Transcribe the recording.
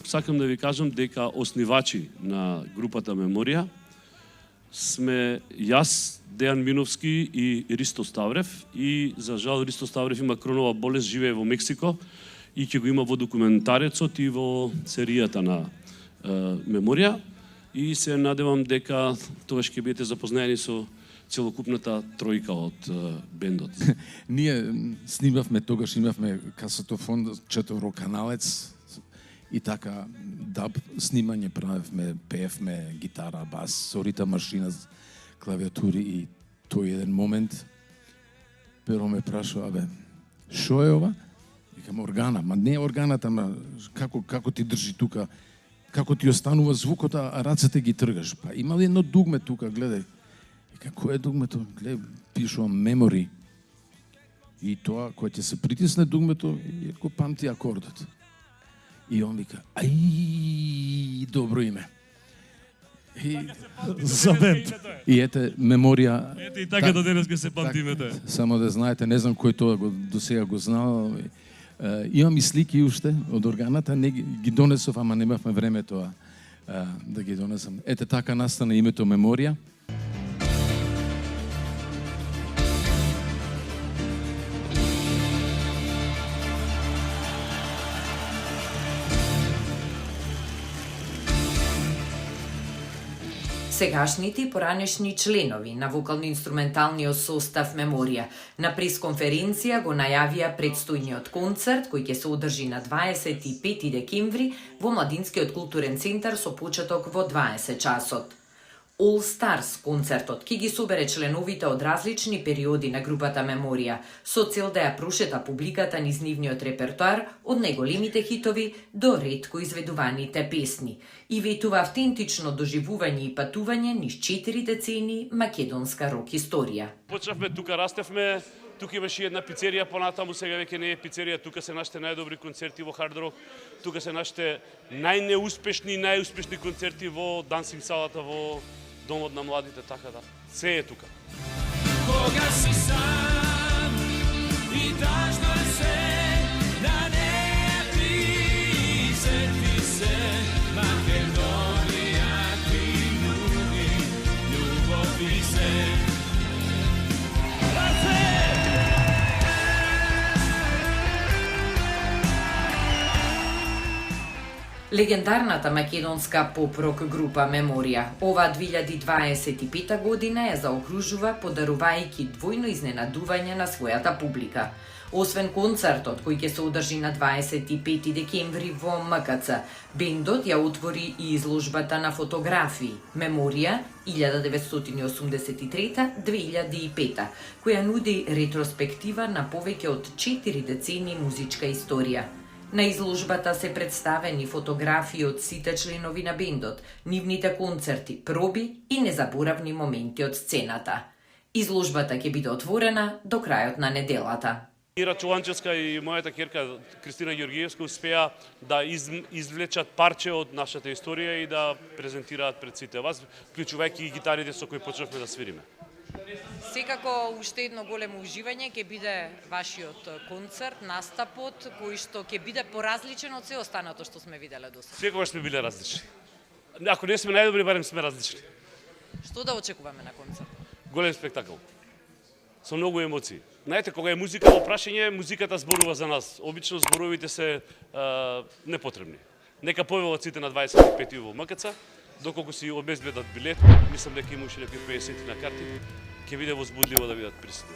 сакам да ви кажам дека основачи на групата Меморија сме јас, Дејан Миновски и Ристо Ставрев, и за жал Ристо Ставрев има кронова болест, живее во Мексико и ќе го има во документарецот и во серијата на Меморија, и се надевам дека тогаш ќе бидете запознаени со целокупната тројка од бендот. Ние снимавме тогаш, имавме касетофон, 4-каналец и така даб снимање правевме, пеевме гитара, бас, со ритам машина, клавиатури, и тој еден момент Перо ме прашува, абе, шо е ова? Викам, органа, ма не е органата, ма како ти држи тука, како ти останува звукот, а рацете ги тргаш. Па има ли едно дугме тука, гледај. Викам, кој е дугмето? Гледај, пишувам Memory. И тоа, кој ќе се притисне дугмето, и го памти акордот. И он вика, ај, добро име. За бенд. И ете, Меморија... Ете и така до денес ке се памти името. Само да знаете, не знам кој тоа до сега го знал. Имам и слики уште од органата, не ги донесов, ама немавме време тоа да ги донесам. Ете така настана името Меморија. Сегашните и поранешни членови на вокално-инструменталниот состав Меморија на пресконференција го најавија предстојниот концерт кој ќе се одржи на 25 декември во Младинскиот културен центар со почеток во 20 часот. All Stars концертот ќе ги собере членовите од различни периоди на групата Меморија со цел да ја прошета публиката низ нивниот репертоар од најголемите хитови до ретко изведуваните песни и ветува автентично доживување и патување низ 4 децени македонска рок историја. Почнавме тука, растевме, тука имаше една пицерија, понатаму сега веќе не е пицерија, тука се нашите најдобри концерти во хард рок, тука се нашите најуспешни концерти во дансинг салата, во домот на младите, така да. Се е тука. Кога си сам и тажно се да не присети се Македонија ти нуди љубов и се. Легендарната македонска поп-рок група Меморија оваа 2025 година ја заокружува подарувајќи двојно изненадување на својата публика. Освен концертот кој ќе се одржи на 25 декември во МКЦ, бендот ја отвори и изложбата на фотографии Меморија 1983-2005, која нуди ретроспектива на повеќе од 4 децени музичка историја. На изложбата се представени фотографии од сите членови на бендот, нивните концерти, проби и незаборавни моменти од сцената. Изложбата ќе биде отворена до крајот на неделата. Ира Чуванчевска и мојата ќерка Кристина Ѓоргиевска успеа да извлечат парче од нашата историја и да презентираат пред сите вас, вклучувајќи и гитарите со кои почнавме да свириме. Секако уште едно големо уживање ќе биде вашиот концерт, настапот, кој што ќе биде поразличен од се останато што сме виделе досега. Секогаш сме биле различни. Ако не сме најдобри, барем сме различни. Што да очекуваме на концерт? Голем спектакл. Со многу емоции. Знаете, кога е музика во прашање, музиката зборува за нас. Обично зборовите се непотребни. Нека повелат сите на 25 во МКЦ, доколку си обезбедат билет, мислам дека има уште некои 50 на карти, ќе биде возбудливо да бидат присутни.